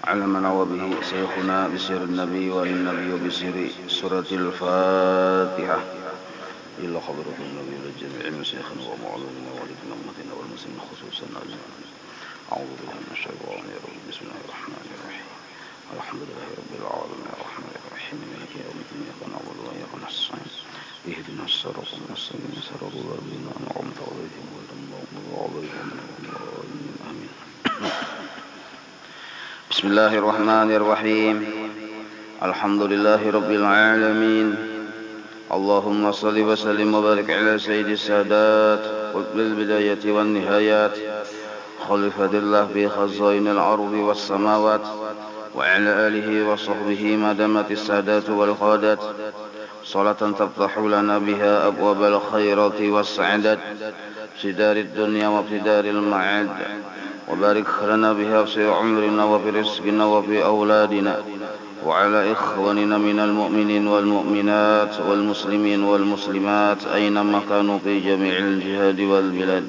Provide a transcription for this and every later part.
علمنا وبه شيخنا بسر النبي والنبي بسر سورة الفاتحة إلا حضرة النبي للجميع من شيخنا ومعلمنا والدنا أمتنا والمسلمين خصوصا أعوذ بالله من الشيطان الرجيم بسم الله الرحمن الرحيم الحمد لله رب العالمين الرحمن الرحيم مالك يوم الدين إياك نعبد وإياك نستعين اهدنا الصراط المستقيم صراط الذين أنعمت عليهم غير المغضوب عليهم ولا الضالين آمين. بسم الله الرحمن الرحيم الحمد لله رب العالمين اللهم صل وسلم وبارك على سيد السادات قطب البداية والنهايات خليفة الله في خزائن الأرض والسماوات وعلى آله وصحبه ما دامت السادات والقادات صلاة تفتح لنا بها أبواب الخيرات والسعادة في دار الدنيا وفي دار المعاد وبارك لنا بها في عمرنا وفي رزقنا وفي أولادنا وعلى إخواننا من المؤمنين والمؤمنات والمسلمين والمسلمات أينما كانوا في جميع الجهاد والبلاد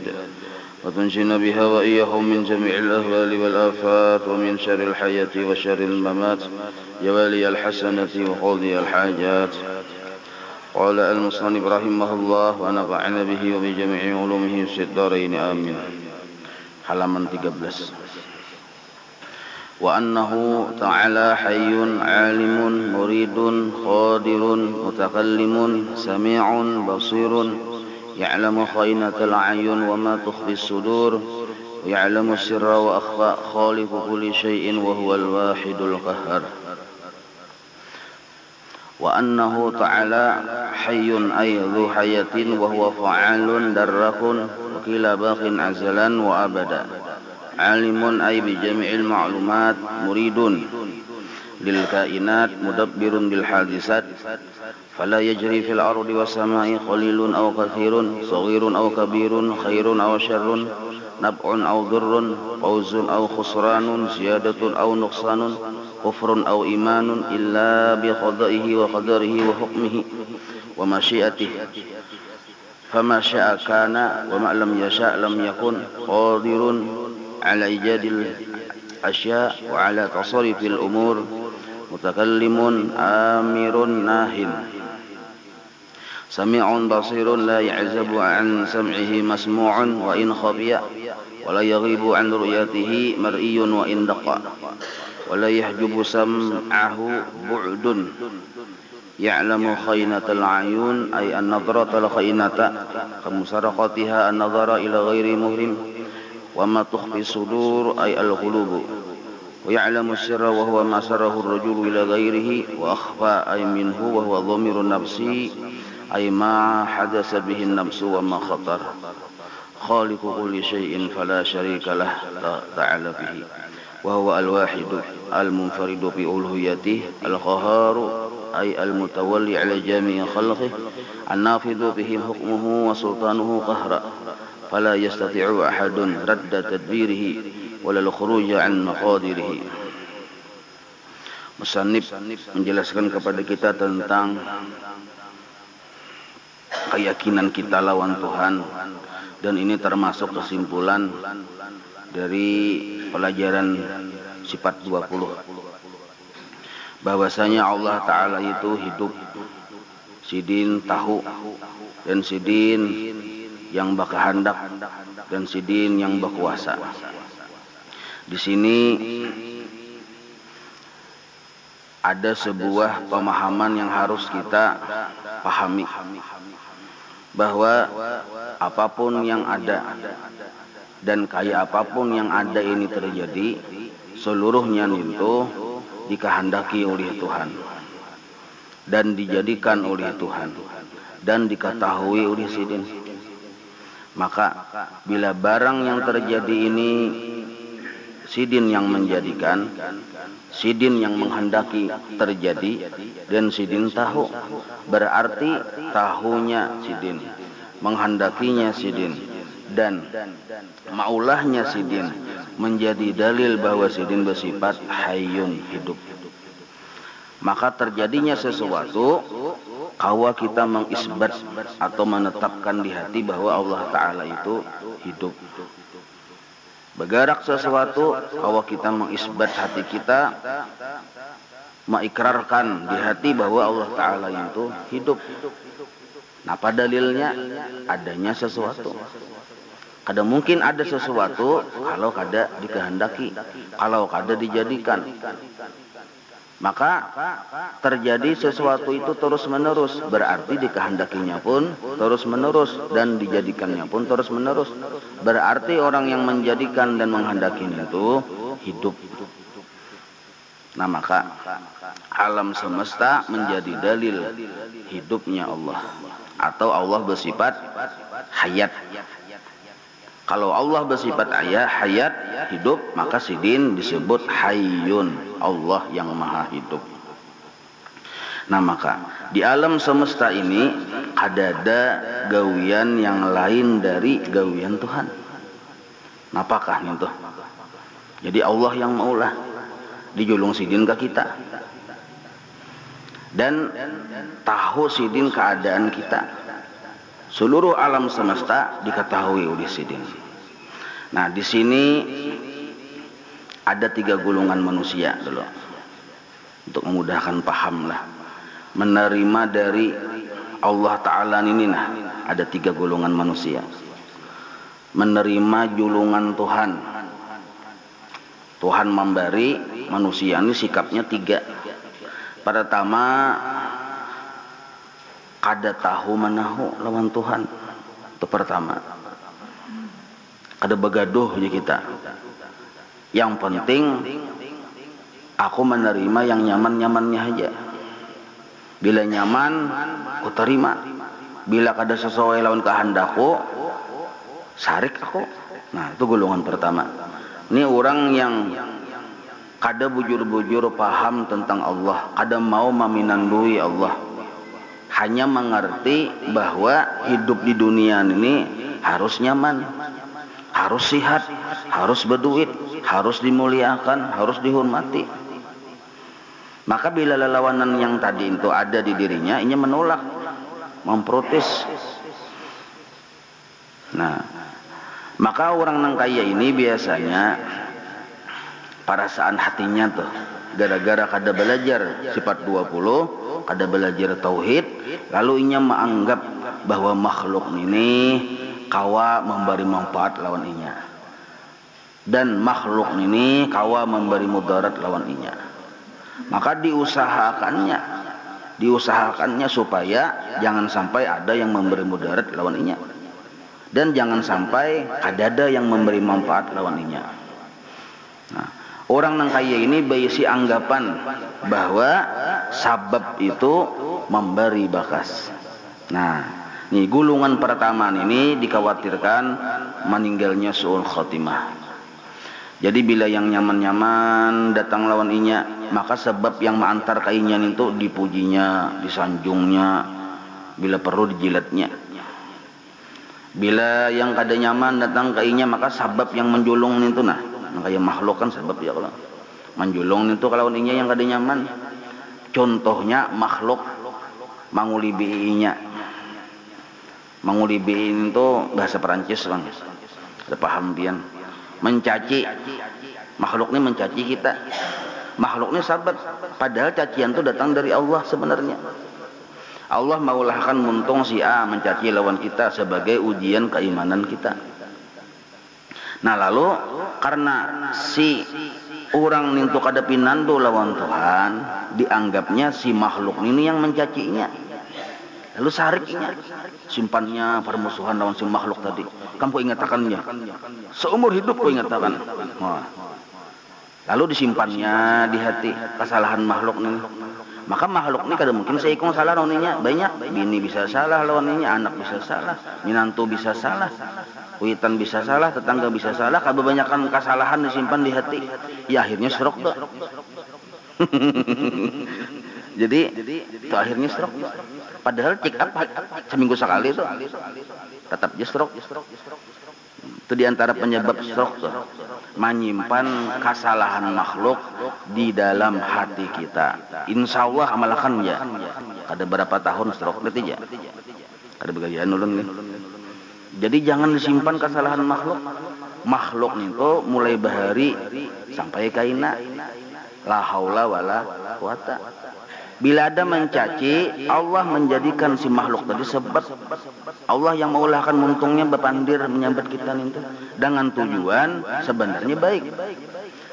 وتنجينا بها وإياهم من جميع الأهوال والآفات ومن شر الحياة وشر الممات يا والي الحسنة وقاضي الحاجات. قال المصنف رحمه الله ونفعنا به وبجميع علومه في الدارين آمين. Halaman 13. Wa annahu ta'ala hayyun 'alimun muridun qadirun mutakallimun sami'un basirun ya'lamu khaynatal 'ayun wa ma tukhfis sudur ya'lamu sirra wa akhfa khaliqu kulli syai'in wa huwal wahidul qahhar. Wa annahu ta'ala hayyun ay dhu hayatin wa huwa fa'alun darrakun wa kila baqin azalan wa abada alimun ay bi jami'il ma'lumat muridun lil kainat mudabbirun bil hadisat fala yajri fil ardi was sama'i qalilun aw kathirun saghirun aw kabirun khairun aw syarrun nab'un aw dhurrun fawzun aw khusranun ziyadatun aw nuqsanun kufrun aw imanun illa bi qada'ihi wa qadarihi wa hukmihi wa masyiatihi fama syaa kana wa ma lam yasha lam yakun qadirun ala ijadil asya wa ala tasarrufil umur mutakallimun amirun nahin sami'un basirun la ya'zabu an sam'ihi masmu'un wa in khafiya wa la yaghibu an ru'yatihi mar'iyyun wa in daqa wa la yahjubu sam'ahu bu'dun ya'lamu khaynatal 'ayun ay an-nadratal khaynata kamusaraqatiha an-nadhara ila ghairi muhrim wa ma tukhfi sudur ay al-qulub wa ya'lamu sirra wa huwa ma sarrahu ar-rajulu ila ghairihi wa akhfa ay minhu wa huwa dhamirun nafsi ay ma hadasa bihi an-nafsu wa ma khatar khaliqu kulli syai'in fala syarika lah ta'ala bihi wa huwa al-wahidu al-munfaridu bi uluhiyatihi al-qahharu ay al-mutawalli ala jami'i khalqihi an-nafidhu bihim hukmuhu wa sultanuhu qahra fala yastati'u ahadun radda tadbirihi wala al-khuruja an maqadirihi. Musannif menjelaskan kepada kita tentang keyakinan kita lawan Tuhan, dan ini termasuk kesimpulan dari pelajaran sifat 20, bahwasanya Allah Ta'ala itu hidup, sidin tahu, dan sidin yang berkehendak, dan sidin yang berkuasa. Di sini ada sebuah pemahaman yang harus kita pahami, bahwa apapun yang ada dan kayak apapun yang ada ini terjadi, seluruhnya itu dikehendaki oleh Tuhan dan dijadikan oleh Tuhan dan diketahui oleh sidin. Maka bila barang yang terjadi ini sidin yang menjadikan, sidin yang menghendaki terjadi, dan sidin tahu, berarti tahunya sidin, menghendakinya sidin, dan maulahnya sidin menjadi dalil bahwa sidin bersifat hayyun, hidup. Maka terjadinya sesuatu, kawa kita mengisbat atau menetapkan di hati bahwa Allah Ta'ala itu hidup. Bergerak sesuatu, bahwa kita mengisbat hati kita, mengikrarkan di hati bahwa Allah Ta'ala itu hidup. Nah, apa dalilnya? Adanya sesuatu. Kada mungkin ada sesuatu kalau kada dikehendaki, kalau kada dijadikan. Maka terjadi sesuatu itu terus menerus, berarti dikehendakinya pun terus menerus dan dijadikannya pun terus menerus. Berarti orang yang menjadikan dan menghendakinya itu hidup. Nah, maka alam semesta menjadi dalil hidupnya Allah, atau Allah bersifat hayat. Kalau Allah bersifat hayat, hidup, maka sidin disebut hayyun, Allah yang maha hidup. Nah, maka di alam semesta ini ada gawian yang lain dari gawian Tuhan. Apakah itu? Jadi Allah yang maulah dijulung sidin ke kita, dan tahu sidin keadaan kita. Seluruh alam semesta diketahui oleh sidin. Nah, di sini ada 3 golongan manusia dulu, untuk memudahkan paham lah. Menerima dari Allah Ta'ala ini, nah, ada 3 golongan manusia. Menerima julungan Tuhan. Tuhan memberi, manusia ini sikapnya 3. Pertama, kada tahu menahu lawan Tuhan. Itu pertama. Kada begaduh aja kita. Yang penting aku menerima yang nyaman-nyamannya aja. Bila nyaman, aku terima. Bila kada sesuai lawan kehendakku, sarik aku. Nah, itu golongan pertama. Ini orang yang kada bujur-bujur paham tentang Allah, kada mau meminandui Allah. Hanya mengerti bahwa hidup di dunia ini harus nyaman, harus sehat, harus berduit, harus dimuliakan, harus dihormati. Maka bila lawanan yang tadi itu ada di dirinya, ini menolak, memprotes. Nah, maka orang nang kaya ini biasanya perasaan hatinya tuh gara-gara kada belajar sifat 20, kada belajar tauhid, lalu inya menganggap bahwa makhluk ini kawa memberi manfaat lawan inya, dan makhluk ini kawa memberi mudarat lawan inya. Maka diusahakannya supaya jangan sampai ada yang memberi mudarat lawan inya, dan jangan sampai ada yang memberi manfaat lawan inya. Nah, orang nang kaya ini berisi anggapan bahwa sabab itu memberi bakas. Nah, nih gulungan pertama ini dikhawatirkan meninggalnya su'ul khotimah. Jadi bila yang nyaman-nyaman datang lawan inya, maka sebab yang mengantar ke inya itu dipujinya, disanjungnya, bila perlu dijilatnya. Bila yang kada nyaman datang ke inya, maka sebab yang menjulung itu, nah kayak makhluk kan sebab ya, kalau menjulung itu kalau inya yang kada nyaman. Contohnya makhluk mangulibiinya. Mangulibiin itu bahasa Perancis, Bang. Ada paham pian? Mencaci. Makhluk ini mencaci kita. Makhluk ini sabab, padahal cacian itu datang dari Allah sebenarnya. Allah maulahkan muntung si A mencaci lawan kita sebagai ujian keimanan kita. Nah, lalu karena si orang nintu kada pinando lawan Tuhan, dianggapnya si makhluk ini yang mencacinya. Lalu sariknya, simpannya permusuhan lawan si makhluk tadi. Kamu ingatakannya, seumur hidup kau ingatakan. Wah. Lalu disimpannya di hati kesalahan makhluk ini. Maka makhluk ini kada mungkin seikung salah lawannya. Banyak, bini bisa salah lawannya, anak bisa salah, minantu bisa salah, kuitan bisa salah, tetangga bisa salah. Kebanyakan kesalahan disimpan di hati, ya akhirnya stroke tuh. Jadi itu akhirnya stroke. Padahal check up seminggu sekali tuh tetap stroke. Itu diantara penyebab stroke tuh, menyimpan kesalahan makhluk di dalam hati kita. Insya Allah amalkan ya. Ada berapa tahun stroke nanti ya. Ada bagian ulun nih. Jadi jangan disimpan kesalahan makhluk. makhluk itu mulai bahari sampai kaina la haula wala quwata. Bila ada mencaci, Allah menjadikan si makhluk tadi sebab Allah yang maulahkan muntungnya bepandir menyambat kita itu dengan tujuan sebenarnya baik,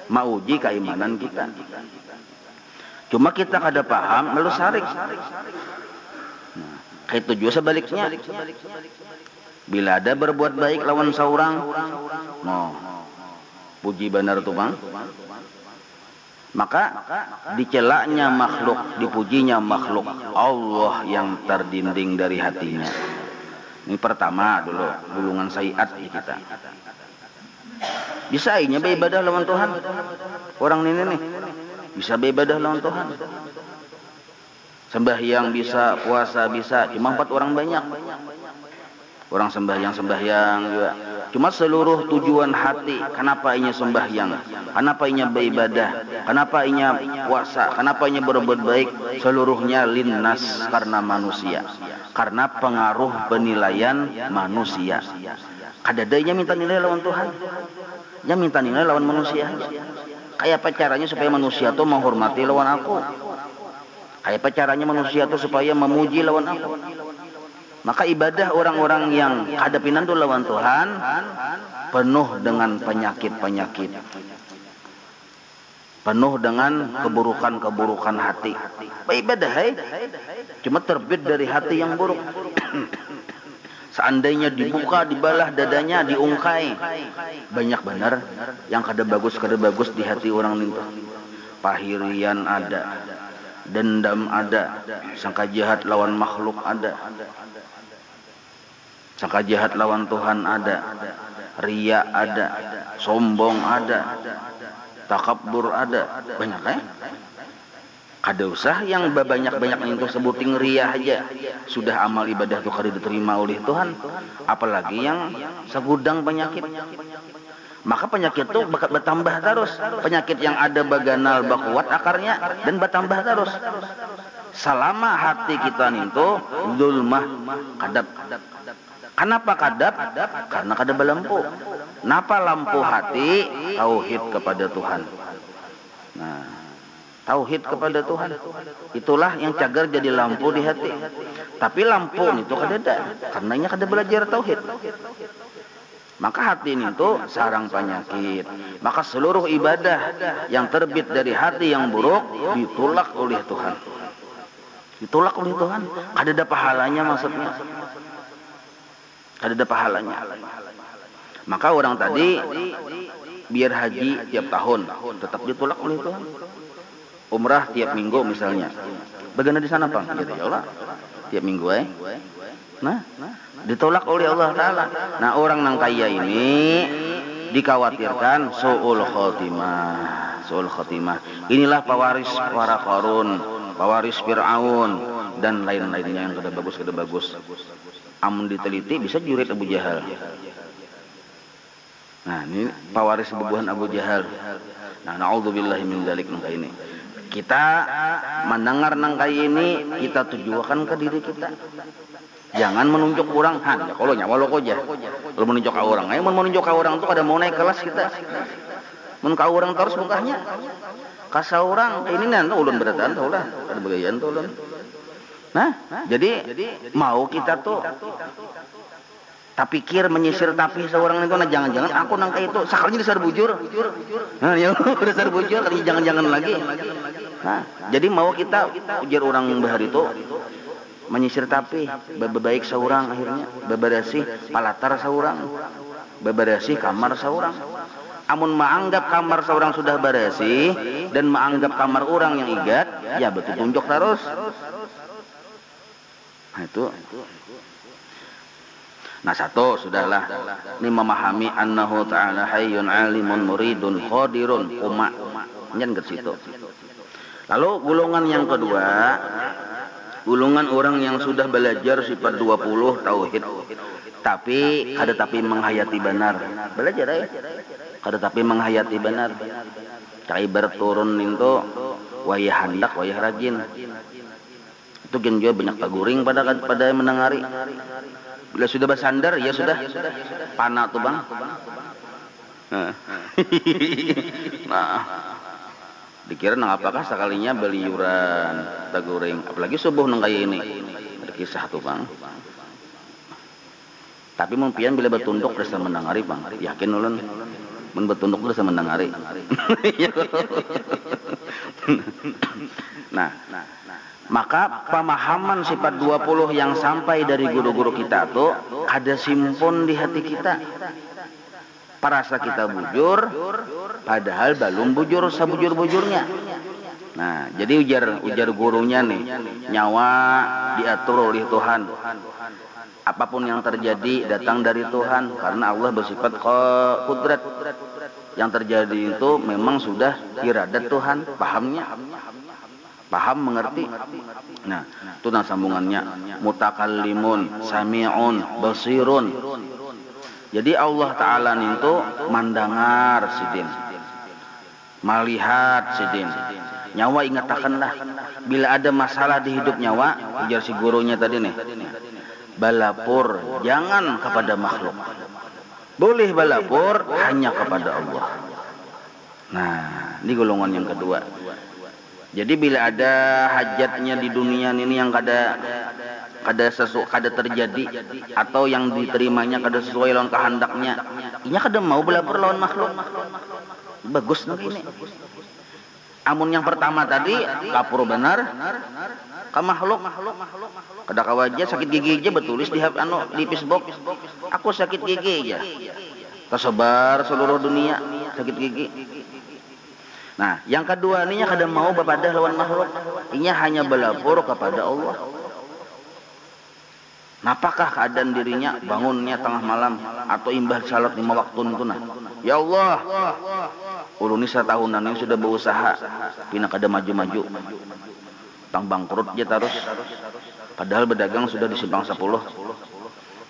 mauji keimanan kita. Cuma kita kada paham lalu sarik. Nah, kayak tujuan sebaliknya. Bila ada berbuat baik lawan seorang, no, puji benar tuh bang. Maka dicelaknya makhluk, dipujinya makhluk, Allah yang terdinding dari hatinya. Ini pertama dulu, gulungan sayiat di kita. Bisa inya beribadah lawan Tuhan. Orang ini nih bisa beribadah lawan Tuhan. Sembahyang bisa, puasa bisa, cuma 4 orang banyak. Orang sembahyang juga. Cuma seluruh tujuan hati, kenapa inya sembahyang, kenapa inya beribadah, kenapa inya puasa, kenapa inya berbuat baik, seluruhnya linnas karena manusia, karena pengaruh penilaian manusia. Kadadanya minta nilai lawan Tuhan, dia minta nilai lawan manusia. Kayak apa caranya supaya manusia tuh menghormati lawan aku? Kayak apa caranya manusia tuh supaya memuji lawan aku? Maka ibadah orang-orang yang hadapinan tuh lawan Tuhan penuh dengan penyakit-penyakit, penuh dengan keburukan-keburukan hati. Ibadah cuma terbit dari hati yang buruk. Seandainya dibuka, dibalah dadanya, diungkai, banyak benar yang kada bagus di hati orang itu. Pahirian ada, dendam ada, sangka jahat lawan makhluk ada, sangka jahat lawan Tuhan ada, riya ada, sombong ada, takabur ada, banyak Kada usah yang banyak-banyak itu sebuting riya aja sudah amal ibadah itu kada diterima oleh Tuhan, apalagi yang segudang penyakit. Maka penyakit itu bertambah terus. Penyakit yang ada baganal bakuat akarnya dan bertambah terus. Selama hati kita itu zulmah kadap. Kenapa kadap? Karena kada belampu. Napa lampu hati? Tauhid kepada Tuhan. Nah, tauhid kepada Tuhan. Itulah yang cagar jadi lampu di hati. Tapi lampu itu kada ada. Karenanya kada belajar tauhid. Maka hati ini tuh sarang penyakit. Maka seluruh ibadah yang terbit dari hati yang buruk ditolak oleh Tuhan. Ditolak oleh Tuhan. Kada ada pahalanya maksudnya. Kada ada pahalanya. Maka orang tadi biar haji tiap tahun tetap ditolak oleh Tuhan. Umrah tiap minggu misalnya. Bagaimana di sana Bang? Gitu ya Allah. Tiap minggu Nah, ditolak oleh Allah Ta'ala. Nah, orang yang kaya ini dikhawatirkan su'ul khotimah. Su'ul khotimah. Inilah pewaris para Qarun, pewaris Fir'aun, dan lain-lainnya yang kada bagus. Amun diteliti bisa jurit Abu Jahal. Nah, ini pewaris bubuhan Abu Jahal. Nah, na'udzubillahi min dzalik nangka ini. Kita mendengar nangka ini, kita tujukan ke diri kita. Jangan menunjuk orang, ya kalau nyawa lo aja. Kalau menunjuk ke orang, mau menunjuk ke orang tuh ada mau naik kelas kita. Mun ka orang terus mukanya. Kasa orang ini nanti ulun beratan tuh lah, ada bagaian tuh ulun. Nah, jadi mau kita tuh tak pikir menyisir tapi seorang itu, nah jangan-jangan aku nangka itu sakalnya dasar bujur. Nah, ya dasar bujur kali jangan-jangan lagi. Nah, jadi mau kita ujar orang bahari itu menyisir tapi bebaik seorang akhirnya beberasi palatar seorang beberasi kamar seorang. Amun menganggap kamar seorang sudah berasi dan menganggap kamar orang yang igat, ya betul tunjuk terus. Nah itu. Nah satu sudahlah. Ini memahami annahu ta'ala hayyun alimun muridun qadirun uma. Jangan ke situ. Lalu golongan yang kedua, golongan orang yang sudah belajar sifat 20 tauhid, tapi kada tapi menghayati benar. Belajar kada tapi menghayati benar. Cai berturun itu wayah hendak wayah rajin. Itu gen juga banyak taguring pada menengari. Bila sudah bersandar ya sudah panah tuh Bang. Nah, dikira nang apakah sekalinya beliuran taguring, apalagi subuh nang kayak ini. Ada kisah tuh bang. Tapi mumpian bila bertunduk rasa mendangari bang, yakin ulun. Men bertunduk rasa mendangari. Nah, maka pemahaman sifat 20 yang sampai dari guru-guru kita tuh ada simpun di hati kita. Perasa kita bujur, padahal belum bujur sebujur-bujurnya. Nah, jadi ujar gurunya nih, nyawa diatur oleh Tuhan. Apapun yang terjadi datang dari Tuhan, karena Allah bersifat kudrat. Yang terjadi itu memang sudah iradat Tuhan, pahamnya. Paham, mengerti. Nah, itu nah sambungannya. Mutakallimun, sami'un, basirun. Jadi Allah Ta'ala itu mandangar sidin, melihat sidin. Nyawa ingatakanlah, bila ada masalah di hidup nyawa, ujar si gurunya tadi nih, balapur jangan kepada makhluk, boleh balapur hanya kepada Allah. Nah, ini golongan yang kedua. Jadi bila ada hajatnya di dunia ini yang kada terjadi atau yang diterimanya kada sesuai lawan kehendaknya, inya kada mau belapor lawan makhluk. Bagus nih ini. Amun yang pertama tadi lapor benar ke makhluk. Kada kawaja sakit gigi aja betulis di Facebook. Aku sakit gigi aja. Tersebar seluruh dunia sakit gigi. Nah, yang kedua ininya kada mau bepadah lawan makhluk. Inya hanya belapor kepada Allah. Napakah keadaan dirinya bangunnya tengah malam atau imbah salat 5 waktu itu nah. Ya Allah, ulun ini setahunan ini sudah berusaha, pina kada maju-maju. Tang bangkrut aja terus. Padahal berdagang sudah di simpang 10.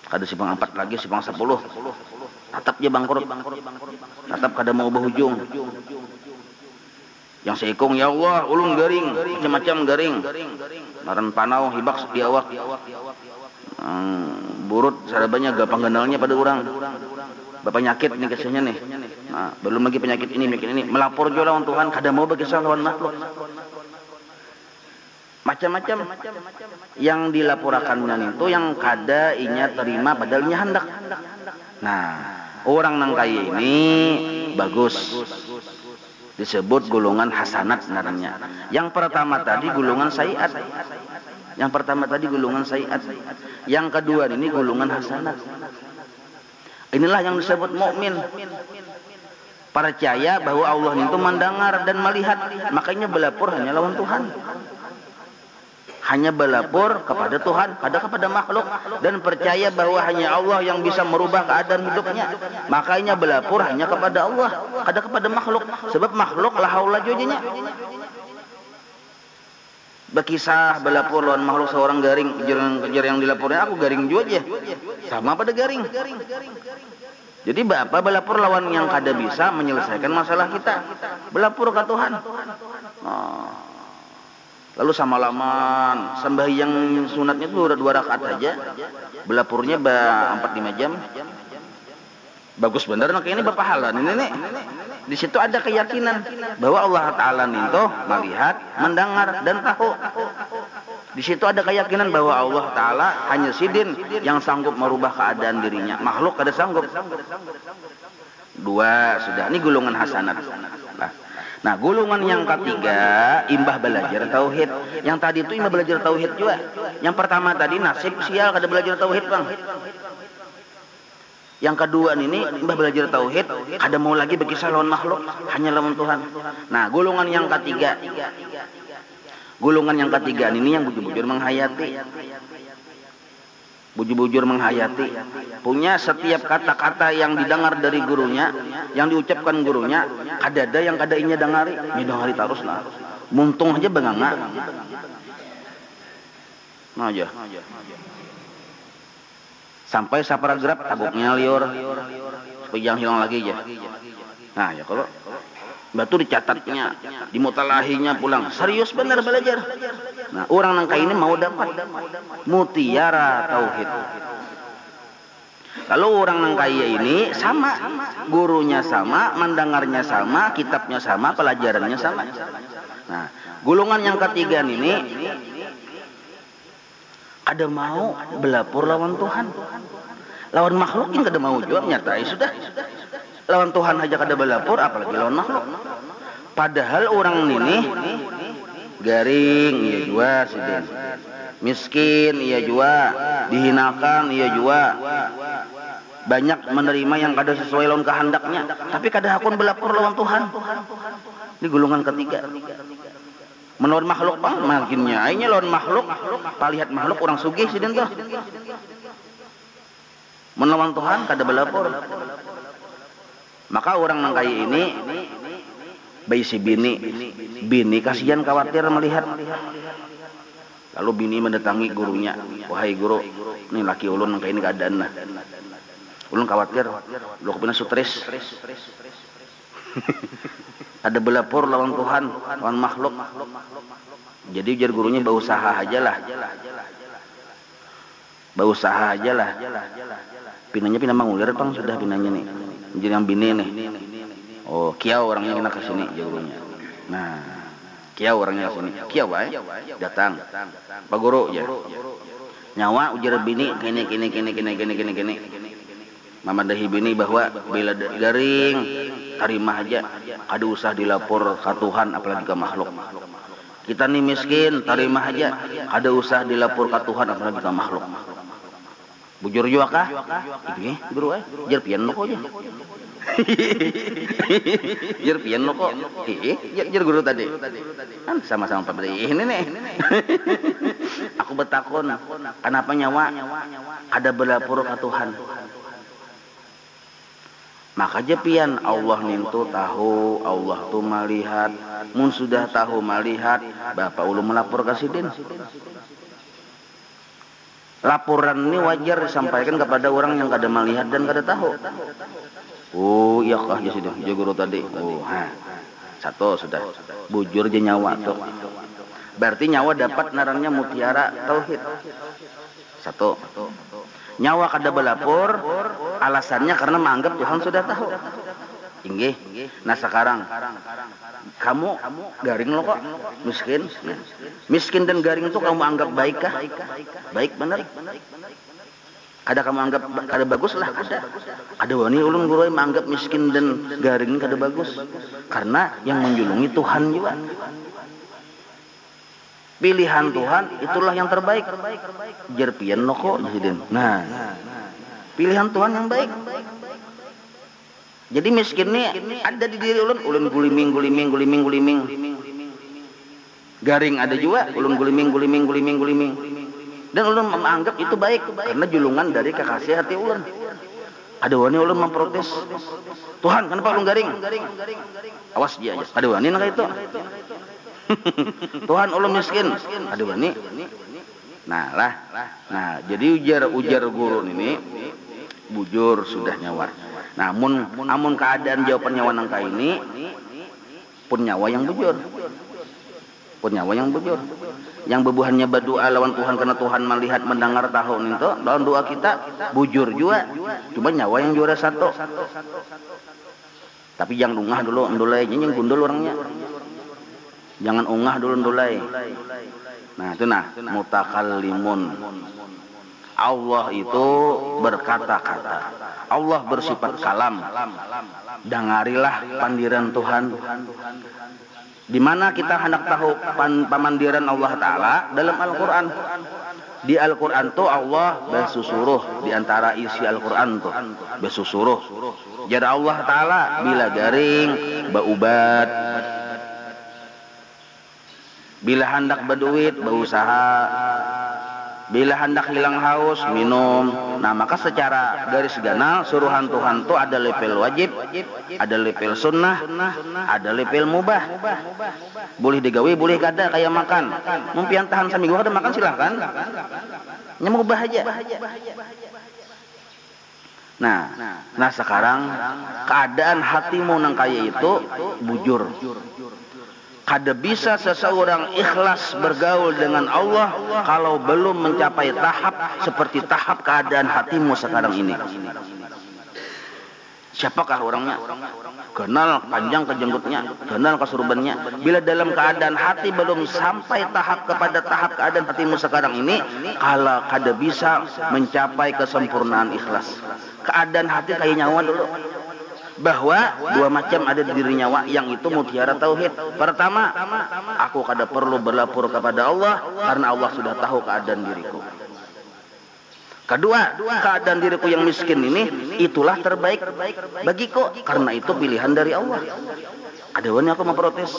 Kada simpang 4 lagi, simpang 10. Tetap dia bangkrut. Tetap kada mau berujung. Yang seikung, ya Allah, ulun garing, macam-macam garing. Maran panau hibak di awak. Burut sarabanya gak panggenalnya pada orang. Penyakit nih kisahnya nih. Nah, belum lagi penyakit ini, melapor juga lawan Tuhan, kada mau berkisah lawan makhluk. Macam-macam yang dilaporkannya itu yang kada inya terima padahal inya hendak. Nah, orang nang kaya ini bagus. Disebut golongan hasanat sebenarnya. Yang pertama tadi golongan sayiat. Yang kedua ini golongan hasanat. Inilah yang disebut mukmin. Percaya bahwa Allah itu mendengar dan melihat, makanya belapor hanya lawan Tuhan. Hanya belapor kepada Tuhan, kada kepada makhluk, dan percaya bahwa hanya Allah yang bisa merubah keadaan hidupnya. Makanya belapor hanya kepada Allah, kada kepada makhluk. Sebab makhluk la haula jojanya. Berkisah belapor lawan makhluk seorang garing, kejar yang dilapornya aku garing juga aja. Sama pada garing. Jadi apa belapor lawan yang kada bisa menyelesaikan masalah kita. Belapor ke Tuhan. Lalu samalaman sembahyang sunatnya itu udah 2 rakaat aja. Belapurnya 4-5 jam. Bagus bener nah ini berpahala ini. Di situ ada keyakinan bahwa Allah Ta'ala itu melihat, mendengar dan tahu. Di situ ada keyakinan bahwa Allah Ta'ala hanya sidin yang sanggup merubah keadaan dirinya. Makhluk kada sanggup. 2 sudah. Ini golongan hasanat. Nah, golongan yang ketiga imbah belajar tauhid. Yang tadi itu imbah belajar tauhid juga. Yang pertama tadi nasib sial kada belajar tauhid, Bang. Yang kedua ini imbah belajar tauhid, kada mau lagi berkisah lawan makhluk, hanya lawan Tuhan. Nah, golongan yang ketiga. Golongan yang ketiga ini yang bujur-bujur menghayati. Bujur-bujur menghayati. Punya setiap kata-kata yang didengar dari gurunya, yang diucapkan gurunya, kada ada yang kada inya dengari. Ini dengari terus lah. Muntung aja benganga. Nah aja. Sampai saparagraf tabuknya liur. Supaya jangan hilang lagi aja. Nah ya kalau batu dicatatnya, dimutalahinya pulang. Serius benar belajar. Nah, orang nangka ini mau dapat mutiara tauhid. Lalu orang nang kaya ini sama, gurunya sama, mendengarnya sama, kitabnya sama, pelajarannya sama. Nah, golongan yang ketiga ini ada mau belapor lawan Tuhan. Lawan makhluk yang kada mau jawab nyatai sudah. Lawan Tuhan aja kada belapor, apalagi lawan makhluk. Padahal orang ini garing, iya jua sidin. Miskin, iya jua. Dihinakan, iya jua. Banyak menerima yang kada sesuai lawan kehendaknya, tapi kada hakun belapor lawan Tuhan. Ini golongan ketiga. Melawan makhluk pak, makinnya. Akhirnya lawan makhluk, palihat makhluk orang sugih sidin tuh. Melawan Tuhan kada belapor. Maka orang nang kaya ini bayi si bini kasihan khawatir melihat. Lalu bini mendatangi gurunya, wahai guru, ini laki ulun nang kaya ini keadaan nah. Ulun khawatir, lu kepina stres. Ada belapor lawan Tuhan, lawan makhluk. Jadi ujar gurunya berusaha aja lah. Berusaha aja lah. Pinanya pina mangulir bang, sudah pinanya nih. Jadi yang bini nih. Oh, kiau orangnya kena kesini, gurunya. Nah, kiau orangnya kesini. Kiau datang. Pak Guru ya. Nyawa ujar bini kini. Mamadahi bini bahwa bila garing tarimah aja, kada usah dilapor ke Tuhan apalagi ke makhluk. Kita nih miskin, tarimah aja, kada usah dilapor ke Tuhan apalagi ke makhluk. Bujur juga kah? Itu guru jar pian lo kok aja. Jar pian lo kok. Jar guru tadi. Kan sama-sama Pak ini nih. Aku bertakun, kenapa nyawa ada berlapor ke Tuhan? Maka jepian Allah nintu tahu, Allah tu melihat. Mun sudah tahu melihat, Bapak ulun melapor ke sidin. Laporan ini wajar disampaikan kepada orang yang kada melihat dan kada tahu. Oh iya kah ya sudah, ya guru tadi. Oh, satu sudah. Bujur je nyawa tuh. Berarti nyawa dapat narangnya mutiara tauhid. Satu. Nyawa kada belapor, alasannya karena menganggap Tuhan sudah tahu. Inggih. Nah sekarang kamu garing lo kok, miskin. Miskin dan garing itu kamu anggap baik kah? Baik benar. Kada kamu anggap kada bagus lah, ada wani ulun guru yang menganggap miskin dan garing kada bagus. Karena yang menjulungi Tuhan juga. Pilihan Tuhan itulah yang terbaik. Jerpian lo kok jadin. Nah, pilihan Tuhan yang baik. Jadi miskin ini ada di diri ulun guliming. Garing ada juga, ulun guliming. Dan ulun menganggap itu baik karena julungan dari kekasih hati ulun. Ada wani ulun memprotes. Tuhan, kenapa ulun garing? Awas dia aja. Ada wani nang itu. Tuhan ulun miskin. Ada wani. Nah, jadi ujar guru ini bujur sudah nyawa. Namun keadaan jawaban nyawa nangka ini pun nyawa yang bujur. Yang bebuhannya berdoa lawan Tuhan karena Tuhan melihat, mendengar, tahu itu lawan doa kita bujur juga. Cuma nyawa yang juara satu. Tapi jangan ungah dulu, ndulai yang gundul orangnya. Jangan ungah dulu ndulai. Nah, itu mutakallimun. Allah itu berkata-kata. Allah bersifat kalam. Dengarilah pandiran Tuhan. Di mana kita hendak tahu pamandiran Allah Ta'ala dalam Al-Quran. Di Al-Quran tuh Allah bersusuruh. Di antara isi Al-Quran tuh bersusuruh. Jadi Allah Ta'ala bila garing baubat, bila hendak berduit berusaha, bila hendak hilang haus minum. Nah maka secara garis ganal suruhan Tuhan itu ada level wajib, ada level sunnah, ada level mubah. Boleh digawe, boleh kada kayak makan. Mumpian tahan seminggu kada makan silahkan. Mubah aja. Nah sekarang keadaan hatimu nang kaya itu bujur. Kada bisa seseorang ikhlas bergaul dengan Allah kalau belum mencapai tahap seperti tahap keadaan hatimu sekarang ini. Siapakah orangnya? Kenal panjang ke jenggotnya, kenal kesurubannya. Bila dalam keadaan hati belum sampai tahap kepada tahap keadaan hatimu sekarang ini, kalau kada bisa mencapai kesempurnaan ikhlas. Keadaan hati kayak nyawa dulu. Bahwa dua macam ada di diri nyawa, yang itu mutiara tauhid. Pertama, aku kada perlu berlapor kepada Allah karena Allah sudah tahu keadaan diriku. Kedua, keadaan diriku yang miskin ini itulah terbaik bagiku karena itu pilihan dari Allah. Kadawani aku memprotes.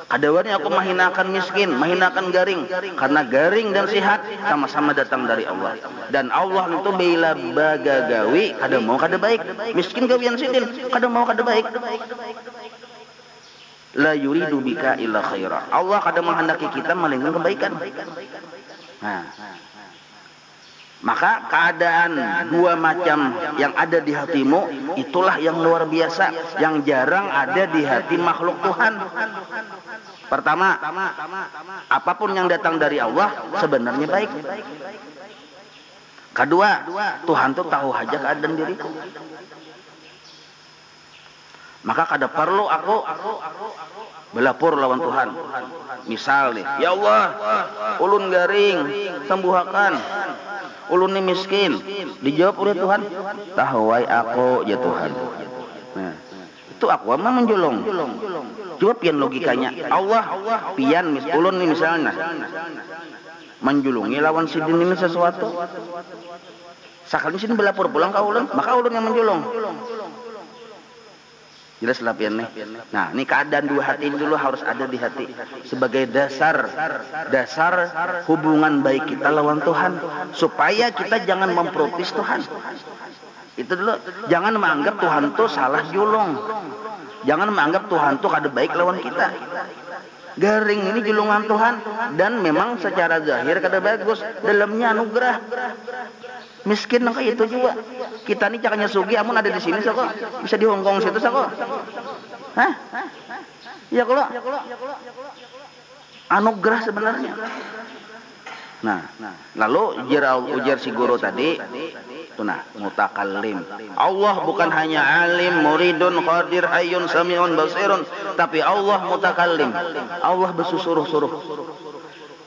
Kadawani aku mahinakan miskin, mahinakan garing, karena garing dan sehat sama-sama datang dari Allah. Dan Allah itu bila bagagawi kada mau kada baik. Miskin gawian sidin kada mau kada baik. La yuridu bika illa khaira. Allah kada menghendaki kita melainkan kebaikan. Nah, maka keadaan dua macam yang ada di hatimu itulah yang luar biasa, yang jarang ada di hati makhluk Tuhan. Pertama, apapun yang datang dari Allah sebenarnya baik. Kedua, Tuhan tuh tahu aja keadaan diriku. Maka kada perlu aku belapor lawan Tuhan. Misal nih, ya Allah, ulun garing, sembuhakan. Ulun ini miskin. Dijawab oleh Tuhan, tahawai aku ya Tuhan. Nah, itu aku mah menjolong. Coba pian logikanya. Allah pian ulun ini misalnya menjulungi lawan sidin ini sesuatu. Sakali sidin belapor pulang ke ulun, maka ulun yang menjulung. Jelas lah pian nih. Nah, ini keadaan dua hati ini dulu harus ada di hati sebagai dasar hubungan baik kita lawan Tuhan, supaya kita jangan memprotes Tuhan. Itu dulu. Jangan menganggap Tuhan tuh salah julung. Jangan menganggap Tuhan tuh kada baik lawan kita. Garing ini julungan Tuhan dan memang secara zahir kada bagus, dalamnya anugerah. Miskin nang kayak itu juga. Kita nih cakanya sugi amun ada di sini sako. Bisa di Hongkong situ sako. Hah? Ya kalau anugerah sebenarnya. Nah, lalu ujar si guru tadi, tuh nah, mutakallim. Allah bukan hanya alim, muridun, qadir, hayyun, sami'un, basirun, tapi Allah mutakallim. Allah bersuruh-suruh.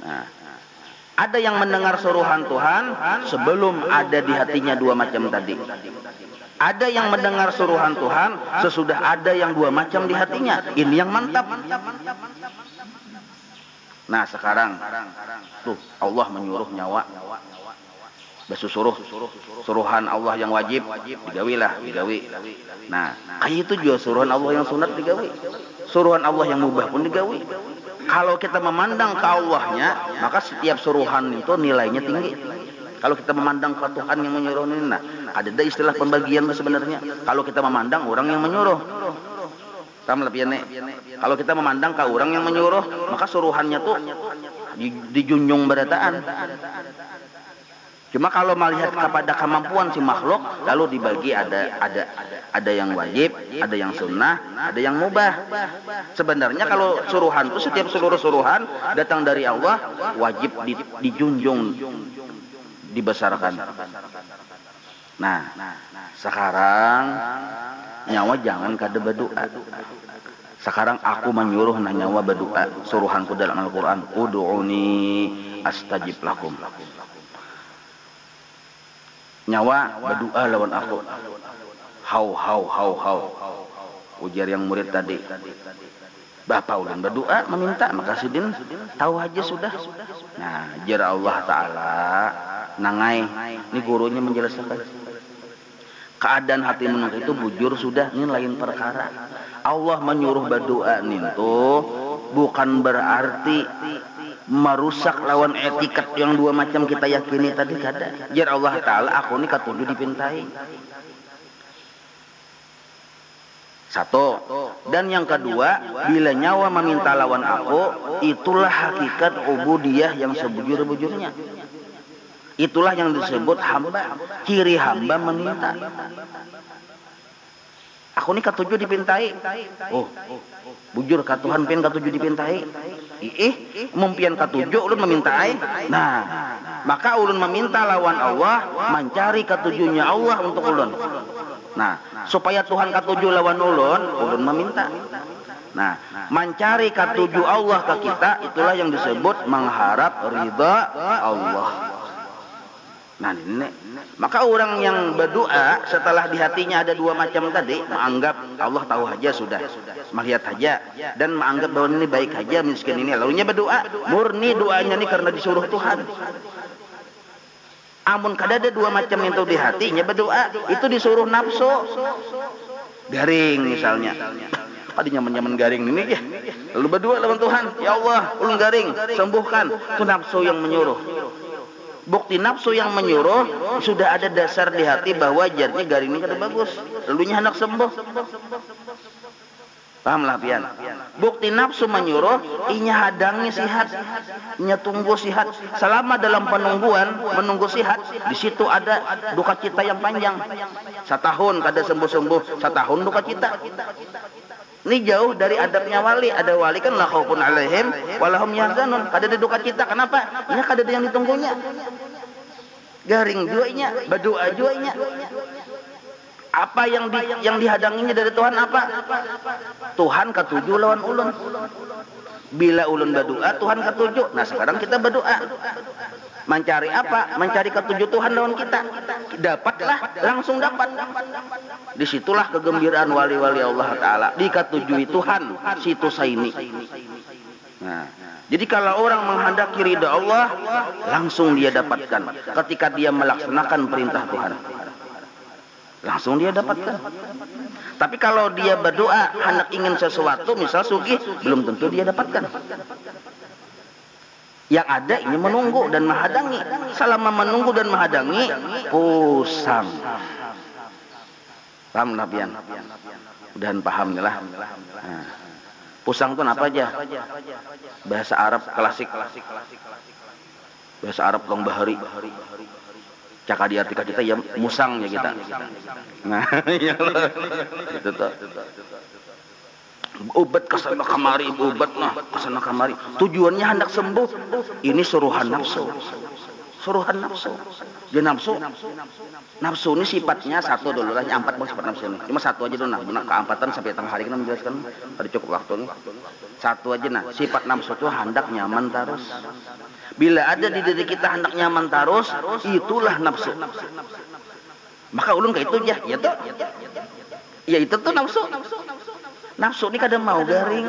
Nah, ada yang mendengar suruhan Tuhan sebelum ada di hatinya dua macam tadi. Ada yang mendengar suruhan Tuhan sesudah ada yang dua macam di hatinya. Ini yang mantap. Nah sekarang tuh Allah menyuruh nyawa suruhan Allah yang wajib digawi. Nah kayak itu juga suruhan Allah yang sunat digawi. Suruhan Allah yang mubah pun digawi. Kalau kita memandang ke Allahnya, maka setiap suruhan itu nilainya tinggi. Kalau kita memandang ke Tuhan yang menyuruh ini, nah ada istilah pembagian sebenarnya. Kalau kita memandang orang yang menyuruh, kalau kita memandang ke orang yang menyuruh, maka suruhannya tuh dijunjung berataan. Cuma kalau melihat kepada kemampuan si makhluk, lalu dibagi ada yang wajib, ada yang sunnah, ada yang mubah. Sebenarnya kalau suruhan itu setiap seluruh suruhan datang dari Allah wajib dijunjung, dibesarkan. Nah, sekarang nyawa jangan kada berdoa. Sekarang aku menyuruh nyawa berdoa. Suruhanku dalam Al-Quran, ud'uni astajib lakum. Nyawa berdoa lawan aku. Hau. Ujar yang murid tadi. Bapak ulun berdoa meminta, maka sidin tahu aja sudah. Nah, jar Allah Ta'ala nangai. Ini gurunya menjelaskan. Keadaan hati menunggu itu bujur sudah, ini lain perkara. Allah menyuruh berdoa itu bukan berarti merusak lawan etiket yang dua macam kita yakini tadi kada. Jar Allah Ta'ala aku ini katuju dipintai. Satu. Dan yang kedua, bila nyawa meminta lawan aku, itulah hakikat ubudiyah yang sebujur-bujurnya. Itulah yang disebut hamba. Ciri hamba meminta. Aku nih katuju dipintai. Oh, bujur ka Tuhan pian katuju dipintai. Mumpian katuju ulun memintai. Nah, maka ulun meminta lawan Allah, mencari katujunya Allah untuk ulun. Nah, supaya Tuhan katuju lawan ulun meminta. Nah, mencari katuju Allah ke kita, itulah yang disebut mengharap ridha Allah. Nah, ini. Maka orang yang berdoa setelah di hatinya ada dua macam tadi, menganggap Allah tahu aja sudah, melihat aja, dan menganggap bahwa ini baik aja, miskin ini, lalunya berdoa, murni doanya ini karena disuruh Tuhan. Amun kada ada dua macam itu di hatinya berdoa, itu disuruh nafsu. Garing misalnya. Tadi nyaman-nyaman garing ini ya. Lalu berdoa lawan Tuhan, ya Allah, ulun garing, sembuhkan. Itu nafsu yang menyuruh. Bukti nafsu yang menyuruh sudah ada dasar di hati bahwa jadinya garing ini kada bagus. Lalunya hendak sembuh. Pahamlah pian. Bukti nafsu menyuruh, inya hadangi sihat, inya tunggu sihat. Selama dalam penungguan, menunggu sihat, di situ ada duka cita yang panjang. Setahun kada sembuh-sembuh, setahun duka cita. Ini jauh dari adabnya wali. Ada wali kan la khaufun alaihim walahum yahzanun. Kada ada duka cita. Kenapa? Ini kada ada yang ditunggunya. Garing juainya, berdoa juainya. Apa yang dihadanginya dari Tuhan apa? Tuhan katuju lawan ulun. Bila ulun berdoa, Tuhan katuju. Nah, sekarang kita berdoa. Mencari apa? Mencari ketujuh Tuhan lawan kita. Dapatlah, langsung dapat. Disitulah kegembiraan wali-wali Allah Ta'ala. Diketujui Tuhan, situ saini. Nah, jadi kalau orang menghendaki ridha Allah, langsung dia dapatkan. Ketika dia melaksanakan perintah Tuhan, langsung dia dapatkan. Tapi kalau dia berdoa, hendak ingin sesuatu, misal sugih, belum tentu dia dapatkan. Yang ada ini menunggu dan menghadangi. Selama menunggu dan menghadangi, pusang. Paham lah pian? Udahan paham lah. Nah, pusang itu apa aja? Bahasa Arab klasik. Bahasa Arab long bahari. Caka diartikan kita ya musang ya kita. Nah, iya lah. Itu tuh. Obat kesana kamari, obat nah kesana kamari. Tujuannya hendak sembuh. Ini suruhan nafsu. Suruhan nafsu. Dia nafsu. Nafsu ini sifatnya satu dulu lah. 4 bang sifat nafsu ini. Cuma satu aja dulu nah. Benar keempatan sampai tengah hari kita menjelaskan. Tadi cukup waktu ini. Satu aja nah. Sifat nafsu itu hendak nyaman terus. Bila ada di diri kita hendak nyaman terus, itulah nafsu. Maka ulun kayak itu aja. Ya tuh. Ya itu tuh nafsu. Nafsu ini kadang mau garing,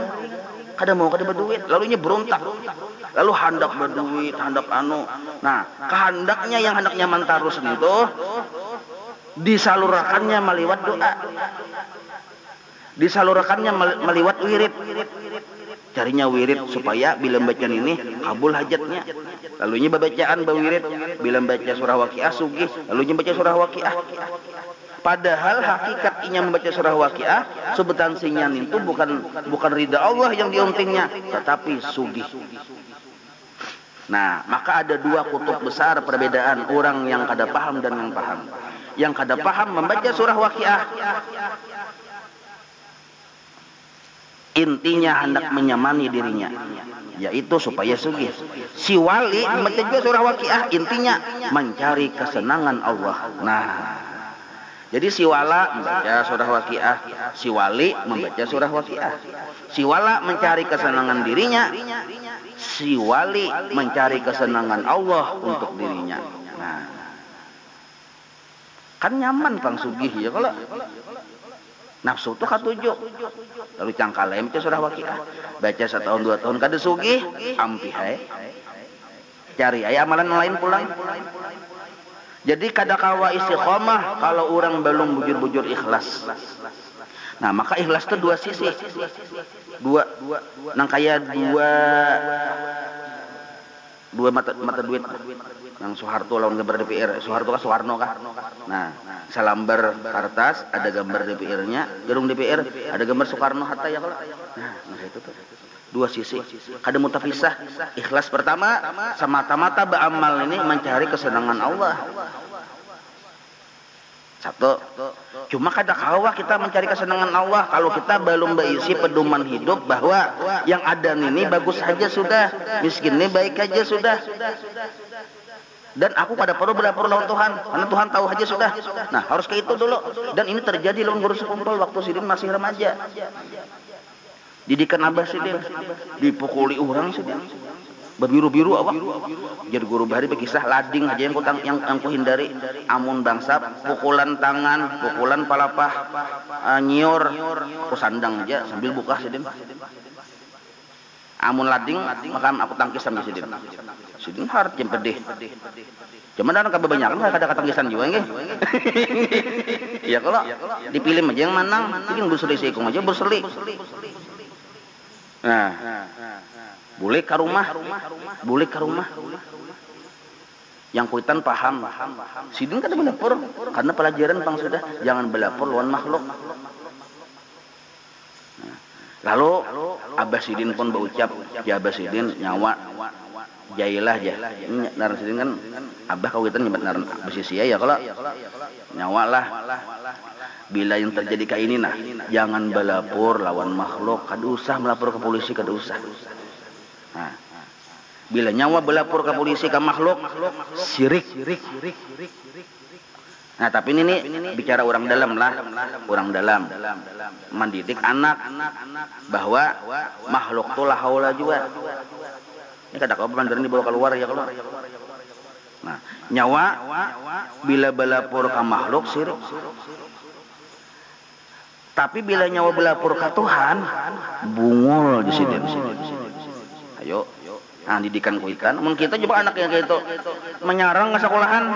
kadang mau kada berduit, lalunya berontak, lalu hendak berduit, hendak anu. Nah, kehendaknya yang hendak nyaman terus itu disalurkannya meliwat doa, disalurkannya meliwat wirid. Carinya wirid supaya bila bacaan ini kabul hajatnya. Lalunya bacaan bawirid, bila baca surah Waqiah sugih, lalunya baca surah Waqiah. Padahal hakikatnya membaca surah Waqiah substansinya itu bukan ridha Allah yang diuntingnya, tetapi sugih. Nah, maka ada dua kutub besar perbedaan orang yang kada paham dan yang paham. Yang kada paham membaca surah Waqiah intinya hendak menyamani dirinya, yaitu supaya sugih. Si wali membaca surah Waqiah intinya mencari kesenangan Allah. Nah, jadi si wala membaca surah Waqiah, si wali membaca surah Waqiah. Si wala mencari kesenangan dirinya, si wali mencari kesenangan Allah untuk dirinya. Nah, kan nyaman pang sugih ya kalau nafsu tuh katuju. Lalu cangkalem baca surah Waqiah, baca 1 tahun 2 tahun kada sugih, ampi hae. Cari aya amalan lain pulang. Jadi kada kawa istiqomah kalau orang belum bujur-bujur ikhlas. Nah, maka ikhlas itu dua sisi. Dua nang kaya dua mata duit. Nang Soeharto lawan gambar DPR. Soeharto kan Soekarno kah? Nah, salambar kertas ada gambar DPR-nya, gedung DPR ada gambar Soekarno Hatta ya kalau. Nah, itu tuh. Dua sisi. Kada mutapisah. Ikhlas pertama semata-mata beramal ini mencari kesenangan Allah. Satu. Cuma kadang kala kita mencari kesenangan Allah kalau kita belum berisi pedoman hidup bahwa yang ada ini bagus saja sudah, miskin ini baik aja sudah. Dan aku pada perlu berlapor lawan Tuhan, karena Tuhan tahu aja sudah. Nah, harus kayak itu dulu. Dan ini terjadi lawan guru sekumpul waktu Sidin masih remaja. Didikan Abah Sidin, dipukuli orang Sidin. Berbiru-biru awak. Jadi guru bahari berkisah lading aja yang ku hindari. Amun bangsap, pukulan tangan, pukulan palapah, nyior, ku sandang aja sambil buka Sidin. Amun lading, maka aku tangkis sama Sidin. Sidin hard yang pedih. Cuma dan kebanyakan ada ketangkisan juga nggih. Ya kalau dipilih aja yang menang, mungkin berseli seikung aja berseli. Nah, boleh ke rumah. Yang kuitan paham. Sidin kan belapor karena pelajaran bang sudah jangan belapor lawan makhluk. Lalu Abah Sidin pun berucap, ya Abah Sidin nyawa jailah ya. Ini naran Sidin kan Abah kau kita nyebat naran besi sia ya kalau nyawa lah. Bila yang terjadi kayak ini nah, jangan belapor lawan makhluk, kada usah melapor ke polisi, kada usah. Nah, bila nyawa belapor ke polisi ke makhluk, syirik. Nah, tapi ini bicara orang dalam lah, orang dalam mendidik anak bahwa makhluk tuh la haula juga. Ini kada kau bener dibawa keluar ya kalau. Nah, nyawa bila belapor ke makhluk syirik. Tapi bila nyawa belapor ke Tuhan, bungul di sini. Ayo, nah didikan kuikan. Mun kita coba anak yang kayak itu menyarang ke sekolahan.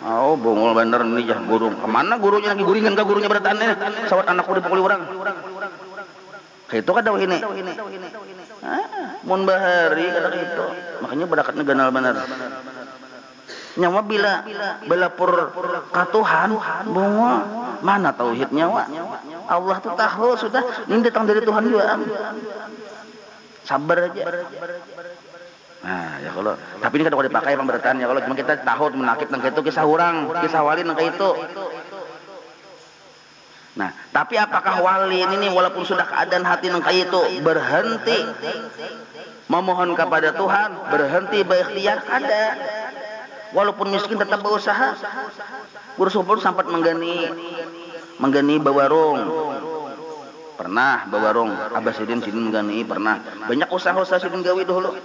Oh, bungul bener nih ya guru. Kemana gurunya lagi guringan ke gurunya bertanya. Sawat anakku dipukuli orang. Kayak itu kan dawuh ini. Mun bahari kada itu. Makanya badakatna ganal bener. Nyawa bila belapor ke Tuhan, bungul. Mana tauhid nyawa? Allah tuh tahu sudah. Ini datang dari Tuhan juga. Sabar aja. Nah, ya kalau tapi ini kada dipakai pemberitaan ya kalau cuma kita tahu menakib nang itu kisah orang, kisah wali nang itu. Nah, tapi apakah wali ini walaupun sudah keadaan hati nang itu berhenti memohon kepada Tuhan, berhenti berikhtiar ada. Walaupun miskin tetap berusaha. Guru Sumpul sempat menggani bawarung. Pernah bawarung Abah Sidin menggani pernah. Banyak usaha-usaha Sidin gawi dulu.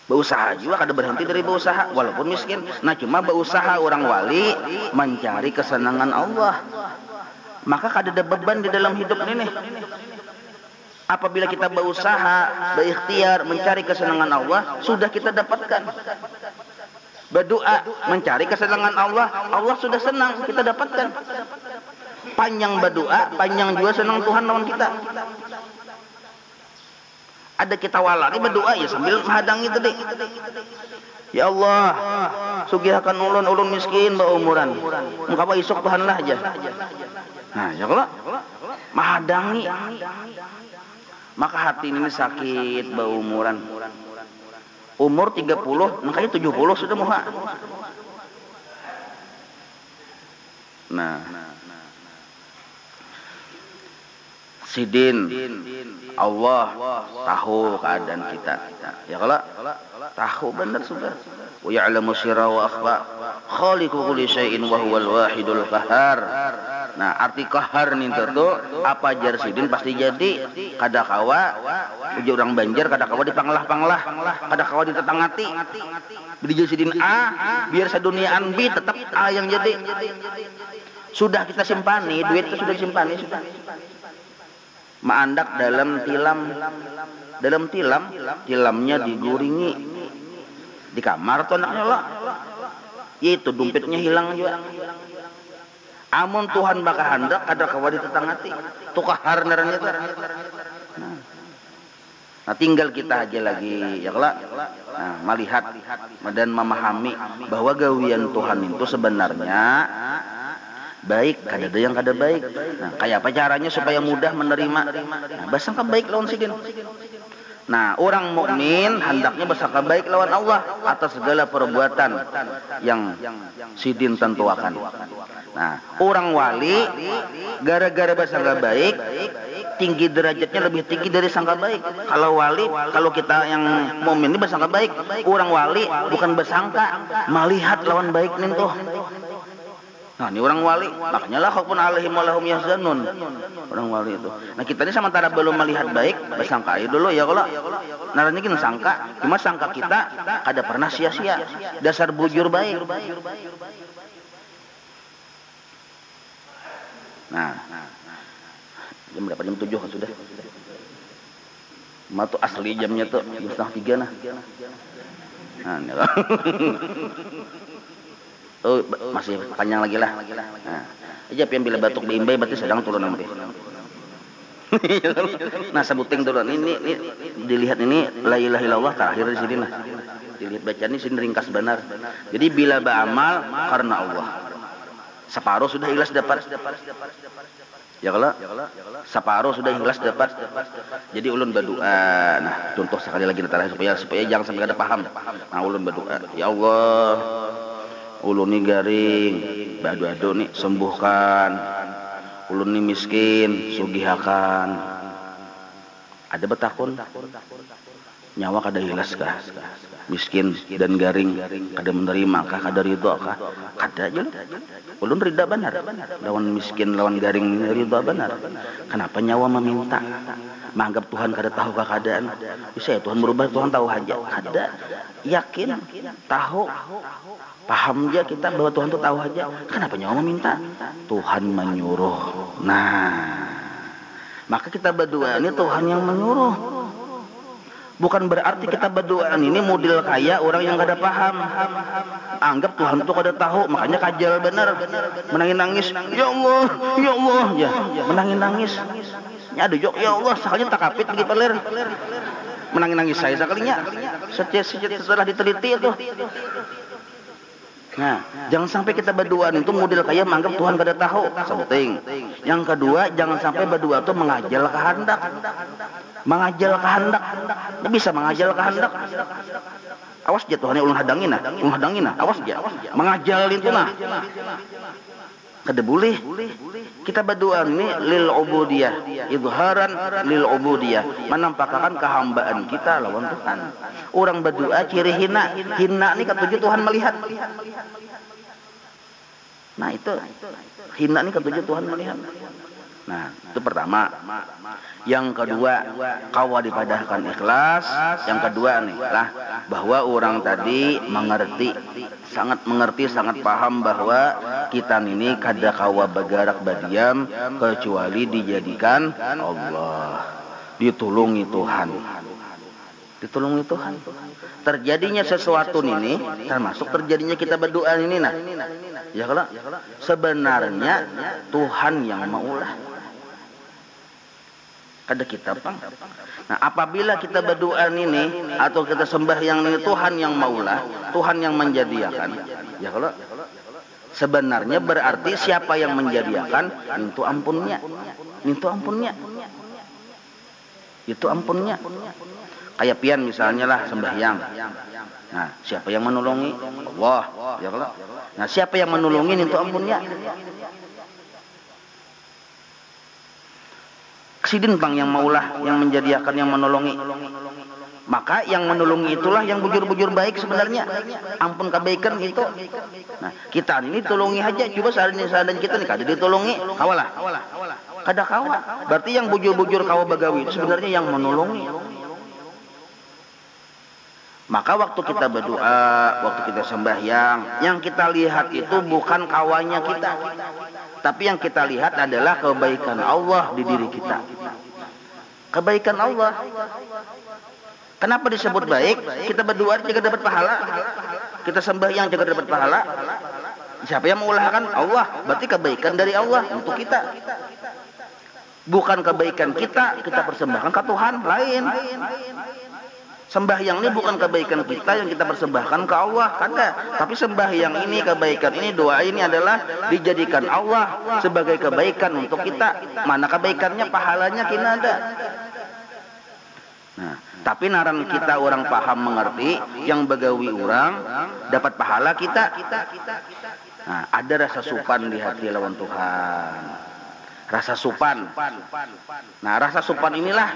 Berusaha juga kada berhenti dari berusaha walaupun miskin. Nah, cuma berusaha orang wali mencari kesenangan Allah. Maka kada ada beban di dalam hidup ini. Apabila kita berusaha, berikhtiar mencari kesenangan Allah, sudah kita dapatkan. Berdoa mencari kesenangan Allah, Allah sudah senang kita dapatkan. Panjang berdoa, panjang juga senang Tuhan lawan kita. Ada kita walari berdoa ya sambil menghadang itu deh. Ya Allah, sugihkan ulun miskin baumuran. Engkau isuk Tuhan lah aja. Nah, ya kalau menghadangi maka hati ini sakit baumuran. Umur 30, makanya 70 sudah muha. Nah, Sidin Allah tahu keadaan kita. Ya kalau tahu benar sudah. Wa ya'lamu sirra wa akhfa. Khaliqu kulli syai'in wa huwal wahidul qahhar. Nah, arti qahar nih itu apa jar Sidin pasti jadi kada kawa uji orang Banjar kada kawa dipanglah-panglah, kada kawa ditetangati. Beli Sidin A biar seduniaan B tetap A yang jadi. Sudah kita simpani, duit itu sudah simpani sudah. Maandak dalam tilamnya diguringi di kamar tuh anaknya lah. Yaitu dompetnya hilang juga. Amun Tuhan baka hendak ada kawa ditetangati. Tukahar narannya tuh. Nah, tinggal kita aja lagi ya kelak. Nah, melihat dan memahami bahwa gawian Tuhan itu sebenarnya baik, kada ada yang kada baik. Nah, kayak apa caranya supaya mudah menerima? Nah, basangka baik lawan Sidin. Nah, orang mukmin hendaknya bersangka baik lawan Allah atas segala perbuatan yang sidin tentuakan. Nah, orang wali gara-gara bersangka baik tinggi derajatnya lebih tinggi dari sangka baik. Kalau wali, kalau kita yang mukmin ini bersangka baik, orang wali bukan bersangka, melihat lawan baik nih tuh. Nah, ini orang wali, makanya lah khaufun alaihim wa lahum yahzanun. Orang wali itu. Nah, kita ini sementara belum melihat baik, bersangka aja dulu ya kalau. Naranya kita sangka, cuma sangka kita kada pernah sia-sia. Dasar bujur baik. Nah, jam berapa? Jam 7 kan sudah. Tuh asli jamnya tuh jam 2:30 nah. Nah, ini kan. Oh, masih panjang lagi lah. Nah, aja pian bila batuk diimbai berarti sedang turun nanti. Nah, sebuting dulu. Ini dilihat ini la ilaha illallah terakhir di sini nah. Dilihat bacaan ini sini ringkas benar. Jadi bila beramal karena Allah. Separuh sudah ikhlas dapat. Ya kalau separuh sudah ikhlas dapat. Jadi ulun berdoa. Nah, contoh sekali lagi supaya jangan sampai kada paham. Nah, ulun berdoa, ya Allah, ulun ni garing, badu-adu nih sembuhkan. Ulun ni miskin, sugihakan. Ada betakun, nyawa kada hilas kah? Miskin dan garing, kada menerima kah? Kada ridho kah? Kada aja. Ulun rida benar. Lawan miskin, lawan garing ridho benar. Kenapa nyawa meminta? Menganggap Tuhan kada tahu keadaan. Bisa ya Tuhan berubah, Tuhan tahu aja. Kada. Yakin, tahu. Paham aja kita bahwa Tuhan itu tahu aja. Kenapa nyawa meminta? Tuhan menyuruh. Nah, maka kita berdoa ini Tuhan yang menyuruh. Bukan berarti kita berdoa ini model kaya orang yang kada paham. Anggap Tuhan itu kada tahu, makanya kajal benar. Menangis-nangis, ya Allah, ya Allah, ya, menangis-nangis. Ya aduh, ya Allah, sekalinya tak kapit lagi peler. Menangis-nangis saya sekalinya. Setelah diteliti itu. Nah, jangan sampai kita berdoa itu model kayak menganggap Tuhan kada tahu. Sebuting. Yang kedua, jangan sampai berdoa itu mengajal kehendak. Mengajal kehendak. Tidak bisa mengajal kehendak. Awas aja Tuhan ulun hadangin nah. Awas aja. Mengajal itu nah. Kada boleh. Kita berdoa ini lil ubudiyah, izharan lil ubudiyah, menampakkan kehambaan kita lawan Tuhan. Orang berdoa ciri hina ini ketujuh Tuhan melihat. Nah, itu hina ini ketujuh Tuhan melihat. Nah, itu pertama. Yang kedua, kawa dipadahkan ikhlas. Yang kedua nih lah, bahwa orang tadi sangat mengerti, sangat paham bahwa kita ini kada kawa bergerak berdiam kecuali dijadikan Allah, ditulungi Tuhan. Ditulungi Tuhan. Terjadinya sesuatu ini termasuk terjadinya kita berdoa ini nah. Ya kalau sebenarnya Tuhan yang maulah. Kada kita pang. Nah, apabila kita berdoa ini atau kita sembahyang ini Tuhan yang maulah, Tuhan yang menjadikan. Ya kalau sebenarnya berarti siapa yang menjadikan itu ampunnya. Itu ampunnya. Itu ampunnya. Kayak pian misalnya lah sembahyang. Nah, siapa yang menolongi? Allah. Ya kalau. Nah, siapa yang menolongi itu ampunnya. Sidin pang yang maulah, yang menjadikan, yang menolongi. Maka yang menolongi itulah yang bujur-bujur baik sebenarnya. Ampun kebaikan itu. Nah, kita ini tolongi aja. Coba seadanya kita nih kada ditolongi, kawalah. Kada kawa. Berarti yang bujur-bujur kawa bagawi itu sebenarnya yang menolongi. Maka waktu kita berdoa, waktu kita sembahyang, yang kita lihat itu bukan kawannya kita. Tapi yang kita lihat adalah kebaikan Allah di diri kita. Kebaikan Allah. Kenapa disebut baik? Kita berdoa juga dapat pahala. Kita sembahyang juga dapat pahala. Siapa yang mengulahkan? Allah. Berarti kebaikan dari Allah untuk kita. Bukan kebaikan kita persembahkan ke Tuhan lain. Sembahyang ini bukan kebaikan kita yang kita persembahkan ke Allah, kada. Tapi sembahyang ini, kebaikan ini, doa ini adalah dijadikan Allah sebagai kebaikan untuk kita. Mana kebaikannya, pahalanya kita ada. Nah, tapi naran kita orang paham mengerti, yang begawi orang dapat pahala kita. Nah, ada rasa supan di hati lawan Tuhan. Rasa supan. Nah, rasa supan inilah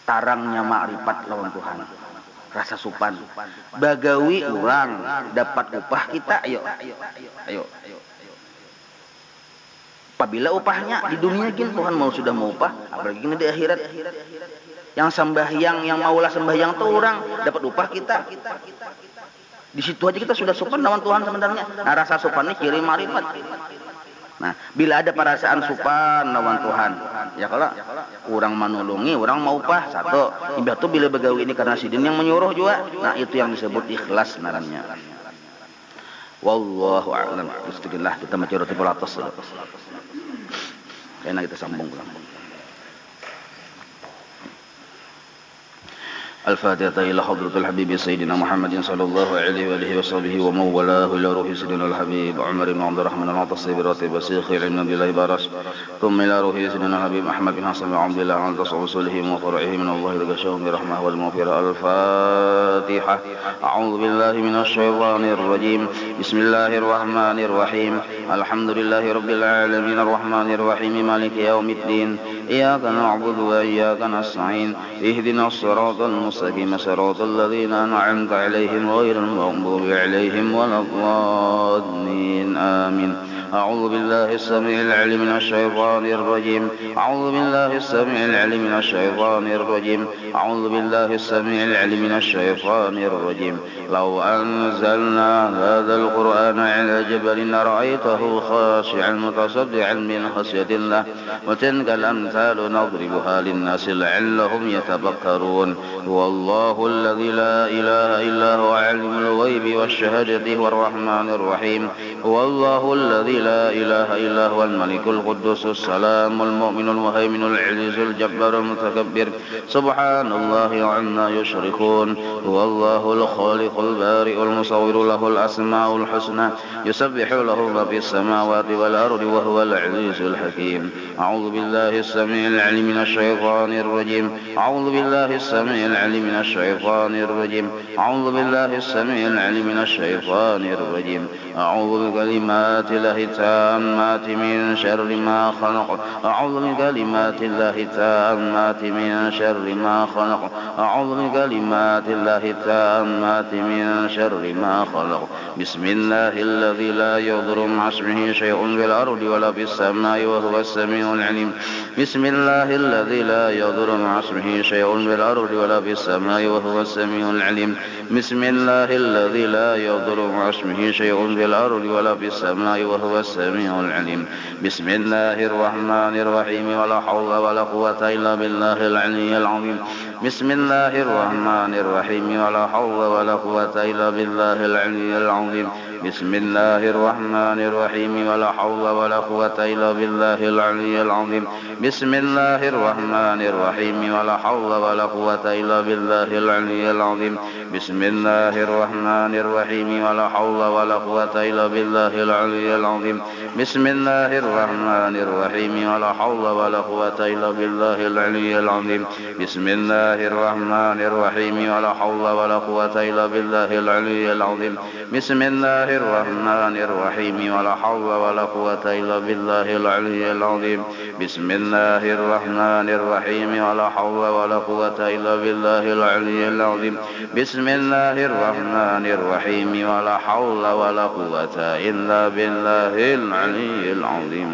tarangnya makrifat lawan Tuhan. Rasa supan. Bagawi orang dapat upah kita, ayo. Apabila upahnya di dunia gini Tuhan sudah mau upah, apalagi gini di akhirat. Yang sembahyang, yang maulah sembahyang tuh orang dapat upah kita. Di situ aja kita sudah sopan lawan Tuhan sebenarnya. Nah, rasa sopan ini ciri marifat. Nah, bila ada perasaan sopan lawan Tuhan, ya kalau orang menolongi, orang mau upah satu. Ibarat tuh bila begawi ini karena sidin yang menyuruh juga. Nah, itu yang disebut ikhlas narannya. Wallahu a'lam. Bismillah, kita mencari roti pelatos. Kayaknya kita sambung pulang. الفاتحة إلى حضرة الحبيب سيدنا محمد صلى الله عليه وآله وصحبه ومن والاه إلى روح سيدنا الحبيب عمر بن عبد الرحمن المعتصم براتب وسيخ العلم عبد الله بارش ثم إلى روح سيدنا الحبيب أحمد بن حسن بن عبد الله عن رسوله وفرعه من الله رجشهم برحمة والمغفرة. الفاتحة. أعوذ بالله من الشيطان الرجيم. بسم الله الرحمن الرحيم. الحمد لله رب العالمين الرحمن الرحيم مالك يوم الدين. إياك نعبد وإياك نستعين. اهدنا الصراط المستقيم صراط الذين أنعمت عليهم غير المغضوب عليهم ولا الضالين. آمين. أعوذ بالله السميع العليم من الشيطان الرجيم. أعوذ بالله السميع العليم من الشيطان الرجيم. أعوذ بالله السميع العليم من الشيطان الرجيم. لو أنزلنا هذا القرآن على جبل لرأيته خاشعا متصدعا من خشية الله وتلك الأمثال نضربها للناس لعلهم يتفكرون. هو الله الذي لا إله إلا هو عالم الغيب والشهادة هو الرحمن الرحيم. هو الله الذي لا إله إلا هو الملك القدوس السلام المؤمن المهيمن العزيز الجبار المتكبر. سبحان الله عما يشركون. هو الله الخالق البارئ المصور له الأسماء الحسنى يسبح له ما في السماوات والأرض وهو العزيز الحكيم. أعوذ بالله السميع العليم من الشيطان الرجيم. أعوذ بالله السميع العليم من الشيطان الرجيم. أعوذ بالله السميع العليم من الشيطان الرجيم. أعوذ بكلمات الله التامات من شر ما خلق. أعوذ بكلمات الله التامات من شر ما خلق. أعوذ بكلمات الله التامات من شر ما خلق. بسم الله الذي لا يضر مع اسمه شيء في الأرض ولا في السماء وهو السميع العليم. بسم الله الذي لا يضر مع اسمه شيء في الأرض ولا في السماء وهو السميع العليم. بسم الله الذي لا يضر مع اسمه شيء في الأرض ولا في السماء وهو السميع العليم. بسم الله الرحمن الرحيم. ولا حول ولا قوة إلا بالله العلي العظيم. بسم الله الرحمن الرحيم. ولا حول ولا قوة إلا بالله العلي العظيم. بسم الله الرحمن الرحيم. ولا حول ولا قوة إلا بالله العلي العظيم. بسم الله الرحمن الرحيم. ولا حول ولا قوة إلا بالله العلي العظيم. بسم الله الرحمن الرحيم. ولا حول ولا قوة إلا بالله العلي العظيم. بسم الله الرحمن الرحيم. ولا حول ولا قوة إلا بالله العلي العظيم. بسم الله الرحمن الرحيم. ولا حول ولا قوة إلا بالله العلي العظيم. بسم الله الرحمن الرحيم. ولا حول ولا قوة إلا بالله العلي العظيم. بسم الله الرحمن الرحيم. ولا حول ولا قوة إلا بالله العلي العظيم. بسم الله الرحمن الرحيم. ولا حول ولا قوة إلا بالله العلي العظيم.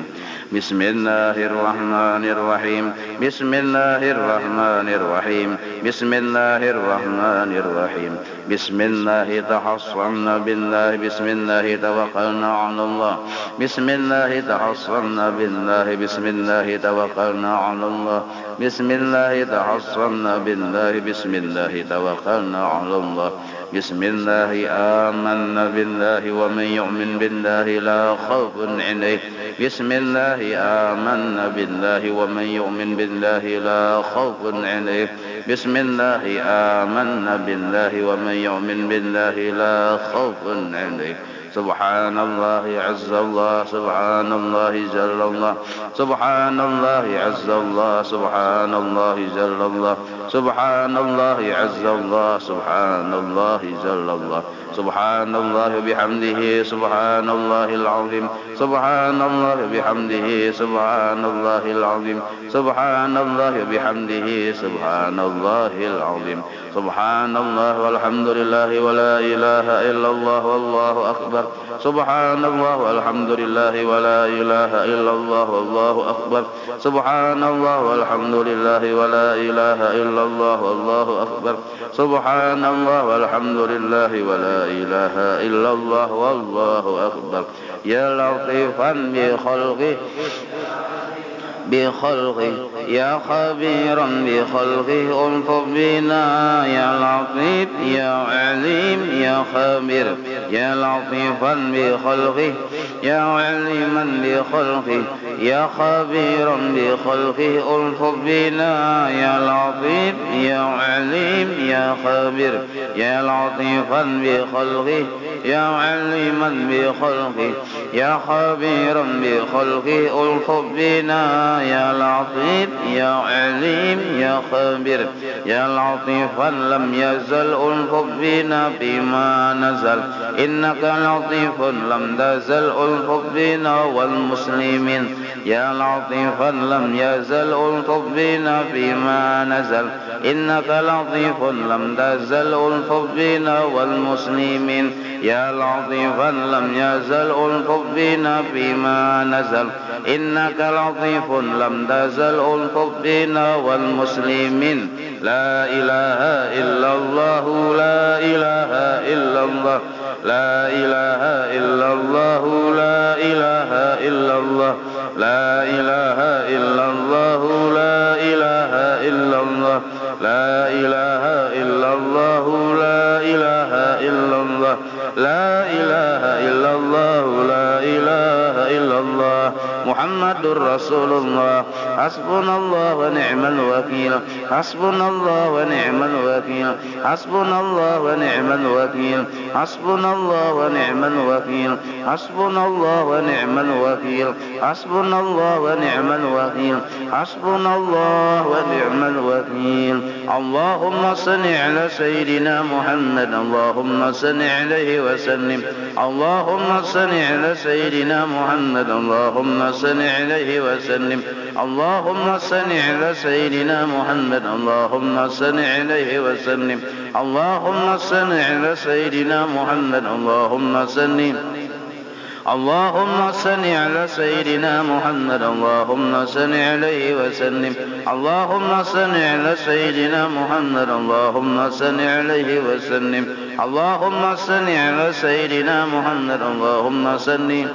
بسم الله الرحمن الرحيم. بسم الله الرحمن الرحيم. بسم الله الرحمن الرحيم. بسم الله تحصنا بالله. بسم الله توكلنا على الله. بسم الله تحصنا بالله. بسم الله توكلنا على الله. بسم الله تحصنا بالله. بسم الله توكلنا على الله. بسم الله آمنا بالله. ومن يؤمن بالله لا خوف عليه. بسم الله آمنا بالله. ومن يؤمن بالله لا خوف عليه. بسم الله آمنا بالله. ومن يؤمن بالله لا خوف عليه. سبحان الله عز الله سبحان الله جل الله سبحان الله عز الله سبحان الله جل الله سبحان الله عز الله سبحان الله جل الله سبحان الله بحمده سبحان الله العظيم سبحان الله بحمده سبحان الله العظيم سبحان الله بحمده سبحان الله العظيم سبحان الله والحمد لله ولا إله إلا الله والله أكبر سبحان الله والحمد لله ولا إله إلا الله والله أكبر سبحان الله والحمد لله ولا إله إلا الله والله أكبر سبحان الله والحمد لله ولا إله إلا الله والله أكبر يا لطيفا بخلقه يا خبيرا بخلقه ألطف بنا يا لطيف يا عليم يا خبير يا لطيفا بخلقه يا عليما بخلقه يا خبيرا بخلقه ألطف بنا يا لطيف يا عليم يا خبير يا لطيفا بخلقه يا عليما بخلقه يا خبيرا بخلقه ألطف بنا يا لطيف يا عليم يا خبير يا لطيفا لم يزل ألطف بنا فيما نزل إنك لطيف لم تزل ألطف بنا والمسلمين يا لطيفا لم يزل ألطف بنا فيما نزل إنك لطيف لم تزل ألطف بنا والمسلمين يا لطيفا لم يزل ألطف بنا فيما نزل إنك لطيف لم تزل ألطف بنا والمسلمين لا إله إلا الله لا إله إلا الله لا إله إلا الله لا إله إلا الله لا إله إلا الله لا إله إلا الله لا إله إلا الله لا إله إلا الله لا إله إلا الله لا إله إلا الله محمد رسول الله حسبنا الله ونعم الوكيل حسبنا الله ونعم الوكيل حسبنا الله ونعم الوكيل حسبنا الله ونعم الوكيل حسبنا الله ونعم الوكيل حسبنا الله ونعم الوكيل حسبنا الله ونعم الوكيل اللهم صل على سيدنا محمد اللهم صل عليه وسلم اللهم صل على سيدنا محمد اللهم صل عليه وسلم اللهم صل على سيدنا محمد اللهم صل عليه وسلم اللهم صل على سيدنا محمد اللهم صل اللهم صل على سيدنا محمد اللهم صل عليه وسلم اللهم صل على سيدنا محمد اللهم صل عليه وسلم اللهم صل على سيدنا محمد اللهم صل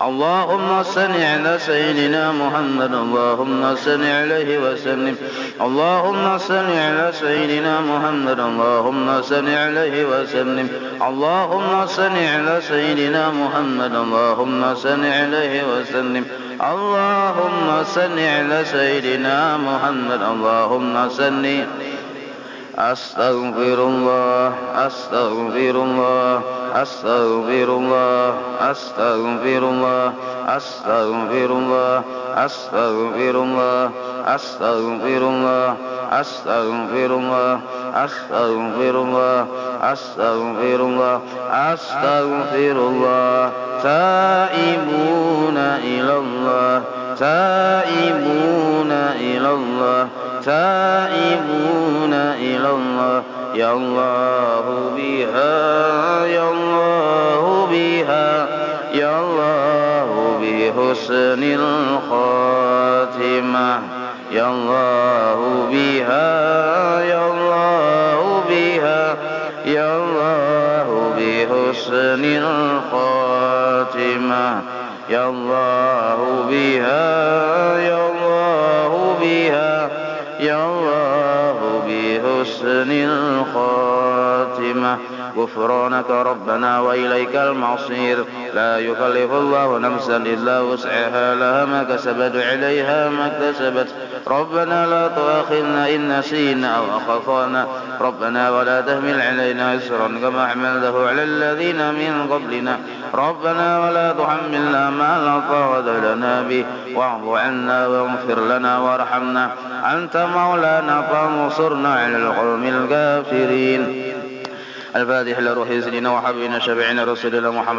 اللهم صل على سيدنا محمد اللهم صل عليه وسلم اللهم صل على سيدنا محمد اللهم صل عليه وسلم اللهم صل على سيدنا محمد اللهم صل عليه وسلم اللهم صل على سيدنا محمد اللهم صل أستغفر الله أستغفر الله أستغفر الله أستغفر الله أستغفر الله أستغفر الله أستغفر الله أستغفر الله أستغفر الله أستغفر الله أستغفر الله تائبون إلى الله تائبون إلى الله تائبون إلى الله يا الله بها يا الله بها يا الله بحسن الخاتمة يا الله بها يا الله بها يا الله بحسن الخاتمة يا الله بها يا الله بها يا الله بحسن الخاتمة غفرانك ربنا وإليك المصير. لا يكلف الله نفسا إلا وسعها، لها ما كسبت عليها ما اكتسبت. ربنا لا تؤاخذنا إن نسينا أو أخطأنا، ربنا ولا تحمل علينا إصرا كما حملته على الذين من قبلنا، ربنا ولا تحملنا ما لا طاقة لنا به، واعف عنا واغفر لنا وارحمنا، أنت مولانا فانصرنا على القوم الكافرين. الفاتح لروح سيدنا وحبيبنا شفيعنا رسول الله محمد